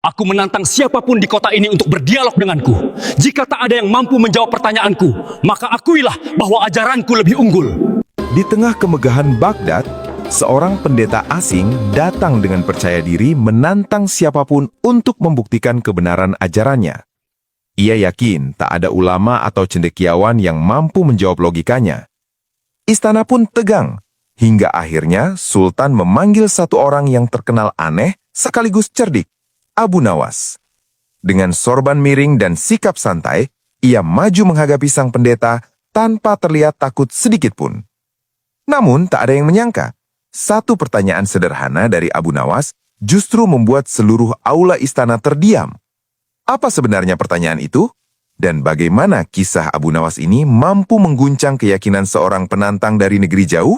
Aku menantang siapapun di kota ini untuk berdialog denganku. Jika tak ada yang mampu menjawab pertanyaanku, maka akuilah bahwa ajaranku lebih unggul. Di tengah kemegahan Baghdad, seorang pendeta asing datang dengan percaya diri menantang siapapun untuk membuktikan kebenaran ajarannya. Ia yakin tak ada ulama atau cendekiawan yang mampu menjawab logikanya. Istana pun tegang, hingga akhirnya Sultan memanggil satu orang yang terkenal aneh sekaligus cerdik, Abu Nawas. Dengan sorban miring dan sikap santai, ia maju menghadapi sang pendeta tanpa terlihat takut sedikit pun. Namun tak ada yang menyangka, satu pertanyaan sederhana dari Abu Nawas justru membuat seluruh aula istana terdiam. Apa sebenarnya pertanyaan itu? Dan bagaimana kisah Abu Nawas ini mampu mengguncang keyakinan seorang penantang dari negeri jauh?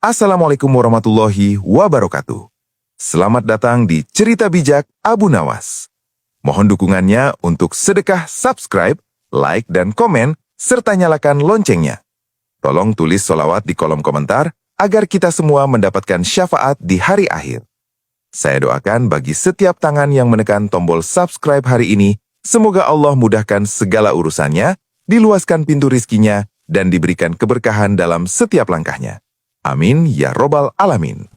Assalamualaikum warahmatullahi wabarakatuh. Selamat datang di Cerita Bijak Abu Nawas. Mohon dukungannya untuk sedekah subscribe, like, dan komen, serta nyalakan loncengnya. Tolong tulis sholawat di kolom komentar agar kita semua mendapatkan syafaat di hari akhir. Saya doakan bagi setiap tangan yang menekan tombol subscribe hari ini, semoga Allah mudahkan segala urusannya, diluaskan pintu rizkinya, dan diberikan keberkahan dalam setiap langkahnya. Amin ya robbal alamin.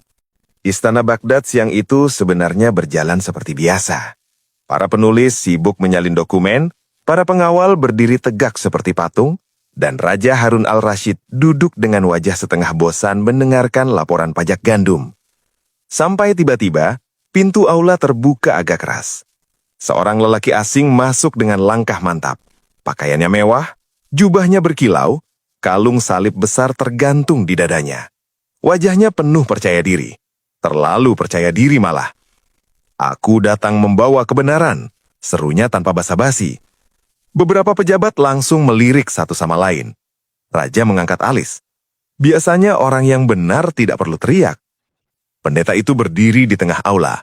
Istana Baghdad siang itu sebenarnya berjalan seperti biasa. Para penulis sibuk menyalin dokumen, para pengawal berdiri tegak seperti patung, dan Raja Harun al-Rashid duduk dengan wajah setengah bosan mendengarkan laporan pajak gandum. Sampai tiba-tiba, pintu aula terbuka agak keras. Seorang lelaki asing masuk dengan langkah mantap. Pakaiannya mewah, jubahnya berkilau, kalung salib besar tergantung di dadanya. Wajahnya penuh percaya diri. Terlalu percaya diri malah. Aku datang membawa kebenaran, serunya tanpa basa-basi. Beberapa pejabat langsung melirik satu sama lain. Raja mengangkat alis. Biasanya orang yang benar tidak perlu teriak. Pendeta itu berdiri di tengah aula.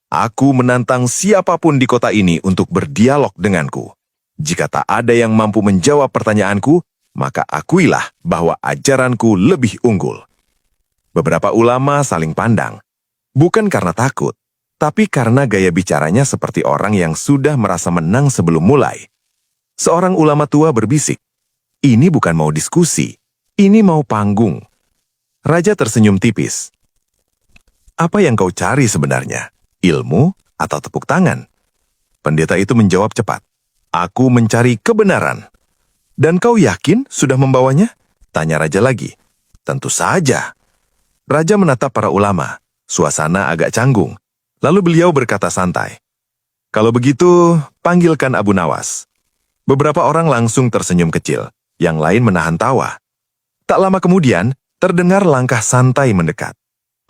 Aku menantang siapapun di kota ini untuk berdialog denganku. Jika tak ada yang mampu menjawab pertanyaanku, maka akuilah bahwa ajaranku lebih unggul. Beberapa ulama saling pandang, bukan karena takut, tapi karena gaya bicaranya seperti orang yang sudah merasa menang sebelum mulai. Seorang ulama tua berbisik, "Ini bukan mau diskusi, ini mau panggung." Raja tersenyum tipis. "Apa yang kau cari sebenarnya? Ilmu atau tepuk tangan?" Pendeta itu menjawab cepat, "Aku mencari kebenaran." "Dan kau yakin sudah membawanya?" tanya raja lagi. "Tentu saja." Raja menatap para ulama, suasana agak canggung. Lalu beliau berkata santai, "Kalau begitu, panggilkan Abu Nawas." Beberapa orang langsung tersenyum kecil, yang lain menahan tawa. Tak lama kemudian, terdengar langkah santai mendekat.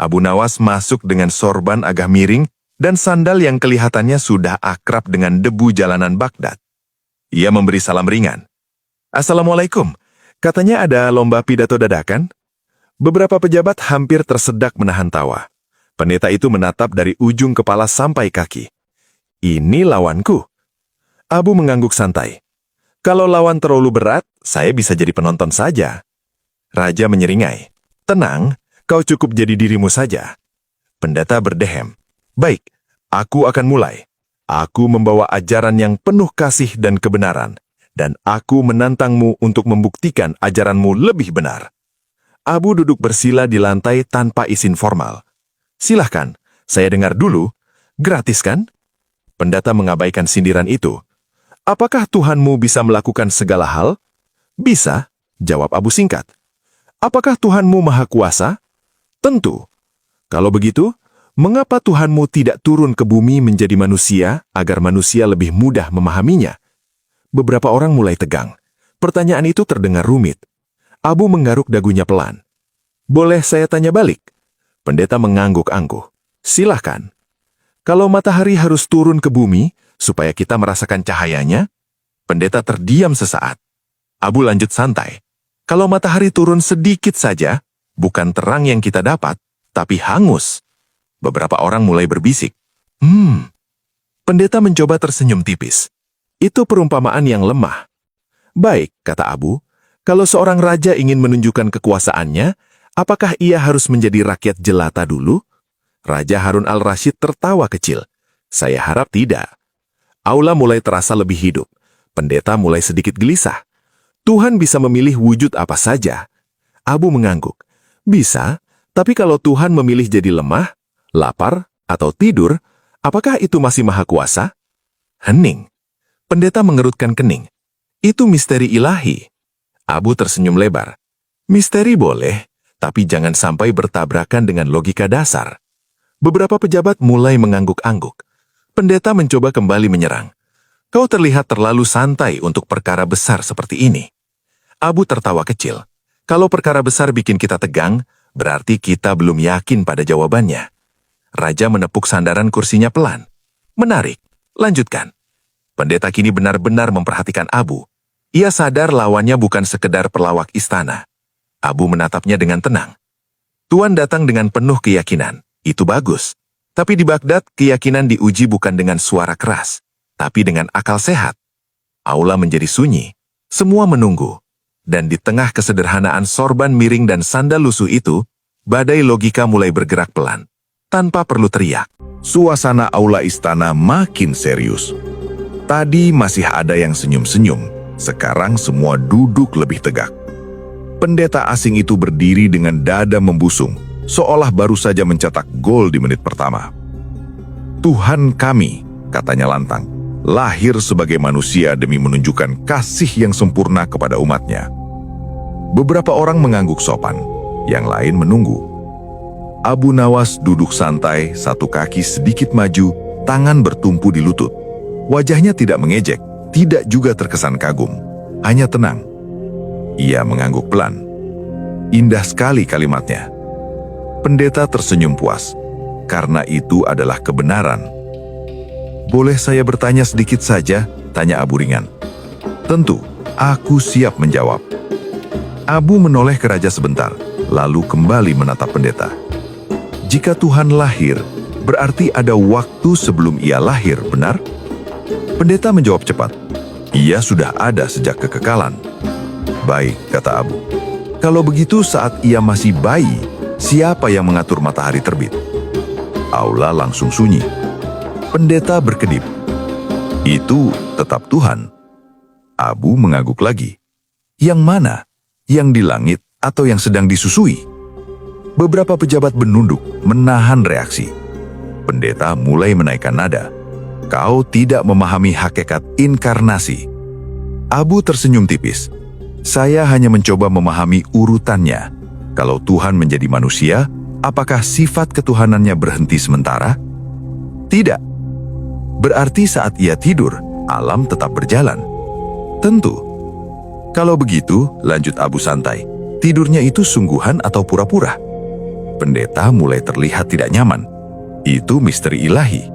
Abu Nawas masuk dengan sorban agak miring dan sandal yang kelihatannya sudah akrab dengan debu jalanan Baghdad. Ia memberi salam ringan. "Assalamualaikum, katanya ada lomba pidato dadakan?" Beberapa pejabat hampir tersedak menahan tawa. Pendeta itu menatap dari ujung kepala sampai kaki. "Ini lawanku." Abu mengangguk santai. "Kalau lawan terlalu berat, saya bisa jadi penonton saja." Raja menyeringai. "Tenang, kau cukup jadi dirimu saja." Pendeta berdehem. "Baik, aku akan mulai. Aku membawa ajaran yang penuh kasih dan kebenaran, dan aku menantangmu untuk membuktikan ajaranmu lebih benar." Abu duduk bersila di lantai tanpa izin formal. "Silahkan, saya dengar dulu. Gratis kan?" Pendeta mengabaikan sindiran itu. "Apakah Tuhanmu bisa melakukan segala hal?" "Bisa," jawab Abu singkat. "Apakah Tuhanmu maha kuasa?" "Tentu." "Kalau begitu, mengapa Tuhanmu tidak turun ke bumi menjadi manusia agar manusia lebih mudah memahaminya?" Beberapa orang mulai tegang. Pertanyaan itu terdengar rumit. Abu menggaruk dagunya pelan. "Boleh saya tanya balik?" Pendeta mengangguk-angguh. "Silahkan." "Kalau matahari harus turun ke bumi supaya kita merasakan cahayanya?" Pendeta terdiam sesaat. Abu lanjut santai. "Kalau matahari turun sedikit saja, bukan terang yang kita dapat, tapi hangus." Beberapa orang mulai berbisik. Pendeta mencoba tersenyum tipis. "Itu perumpamaan yang lemah." "Baik," kata Abu. "Kalau seorang raja ingin menunjukkan kekuasaannya, apakah ia harus menjadi rakyat jelata dulu?" Raja Harun al-Rashid tertawa kecil. Saya harap tidak. Aula mulai terasa lebih hidup. Pendeta mulai sedikit gelisah. Tuhan bisa memilih wujud apa saja. Abu mengangguk. Bisa, tapi kalau Tuhan memilih jadi lemah, lapar, atau tidur, apakah itu masih maha kuasa? Hening. Pendeta mengerutkan kening. Itu misteri ilahi. Abu tersenyum lebar. Misteri boleh, tapi jangan sampai bertabrakan dengan logika dasar. Beberapa pejabat mulai mengangguk-angguk. Pendeta mencoba kembali menyerang. Kau terlihat terlalu santai untuk perkara besar seperti ini. Abu tertawa kecil. Kalau perkara besar bikin kita tegang, berarti kita belum yakin pada jawabannya. Raja menepuk sandaran kursinya pelan. Menarik. Lanjutkan. Pendeta kini benar-benar memperhatikan Abu. Ia sadar lawannya bukan sekedar pelawak istana. Abu menatapnya dengan tenang. Tuan datang dengan penuh keyakinan. Itu bagus. Tapi di Baghdad, keyakinan diuji bukan dengan suara keras, tapi dengan akal sehat. Aula menjadi sunyi. Semua menunggu. Dan di tengah kesederhanaan sorban miring dan sandal lusuh itu, badai logika mulai bergerak pelan, tanpa perlu teriak. Suasana aula istana makin serius. Tadi masih ada yang senyum-senyum, sekarang semua duduk lebih tegak. Pendeta asing itu berdiri dengan dada membusung, seolah baru saja mencetak gol di menit pertama. Tuhan kami, katanya lantang, lahir sebagai manusia demi menunjukkan kasih yang sempurna kepada umatnya. Beberapa orang mengangguk sopan, yang lain menunggu. Abu Nawas duduk santai, satu kaki sedikit maju, tangan bertumpu di lutut. Wajahnya tidak mengejek, tidak juga terkesan kagum, hanya tenang. Ia mengangguk pelan. Indah sekali kalimatnya. Pendeta tersenyum puas, karena itu adalah kebenaran. Boleh saya bertanya sedikit saja? Tanya Abu ringan. Tentu, aku siap menjawab. Abu menoleh ke raja sebentar, lalu kembali menatap pendeta. Jika Tuhan lahir, berarti ada waktu sebelum ia lahir, benar? Pendeta menjawab cepat. Ia sudah ada sejak kekekalan. Baik, kata Abu. Kalau begitu saat ia masih bayi, siapa yang mengatur matahari terbit? Aula langsung sunyi. Pendeta berkedip. Itu tetap Tuhan. Abu mengangguk lagi. Yang mana? Yang di langit atau yang sedang disusui? Beberapa pejabat menunduk, menahan reaksi. Pendeta mulai menaikkan nada. Kau tidak memahami hakikat inkarnasi. Abu tersenyum tipis. Saya hanya mencoba memahami urutannya. Kalau Tuhan menjadi manusia, apakah sifat ketuhanannya berhenti sementara? Tidak. Berarti saat ia tidur, alam tetap berjalan. Tentu. Kalau begitu, lanjut Abu santai, tidurnya itu sungguhan atau pura-pura? Pendeta mulai terlihat tidak nyaman. Itu misteri ilahi.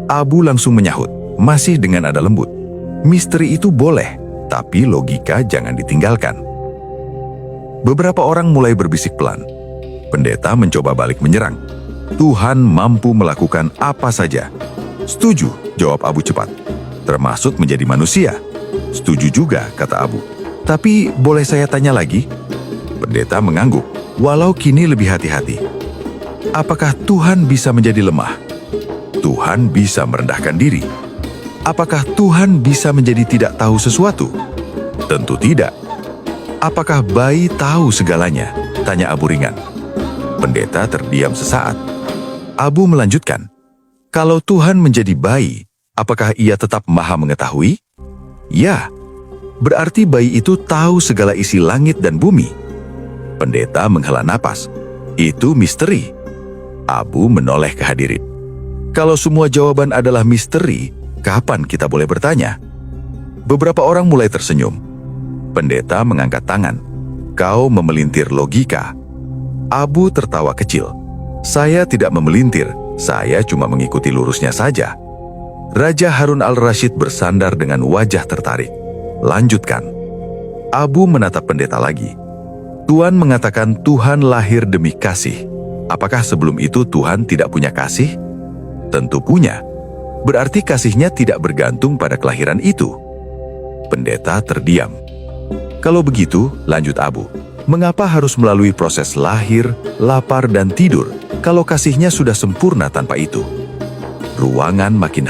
Abu langsung menyahut, masih dengan nada lembut. Misteri itu boleh, tapi logika jangan ditinggalkan. Beberapa orang mulai berbisik pelan. Pendeta mencoba balik menyerang. Tuhan mampu melakukan apa saja. Setuju, jawab Abu cepat. Termasuk menjadi manusia. Setuju juga, kata Abu. Tapi boleh saya tanya lagi? Pendeta mengangguk, walau kini lebih hati-hati. Apakah Tuhan bisa menjadi lemah? Tuhan bisa merendahkan diri. Apakah Tuhan bisa menjadi tidak tahu sesuatu? Tentu tidak. Apakah bayi tahu segalanya? Tanya Abu ringan. Pendeta terdiam sesaat. Abu melanjutkan. Kalau Tuhan menjadi bayi, apakah ia tetap maha mengetahui? Ya. Berarti bayi itu tahu segala isi langit dan bumi. Pendeta menghela napas. Itu misteri. Abu menoleh ke hadirin. Kalau semua jawaban adalah misteri, kapan kita boleh bertanya? Beberapa orang mulai tersenyum. Pendeta mengangkat tangan. Kau memelintir logika. Abu tertawa kecil. Saya tidak memelintir, saya cuma mengikuti lurusnya saja. Raja Harun al-Rashid bersandar dengan wajah tertarik. Lanjutkan. Abu menatap pendeta lagi. Tuan mengatakan Tuhan lahir demi kasih. Apakah sebelum itu Tuhan tidak punya kasih? Tentu punya. Berarti kasihnya tidak bergantung pada kelahiran itu. Pendeta terdiam. Kalau begitu, lanjut Abu, mengapa harus melalui proses lahir, lapar, dan tidur, kalau kasihnya sudah sempurna tanpa itu? ruangan makin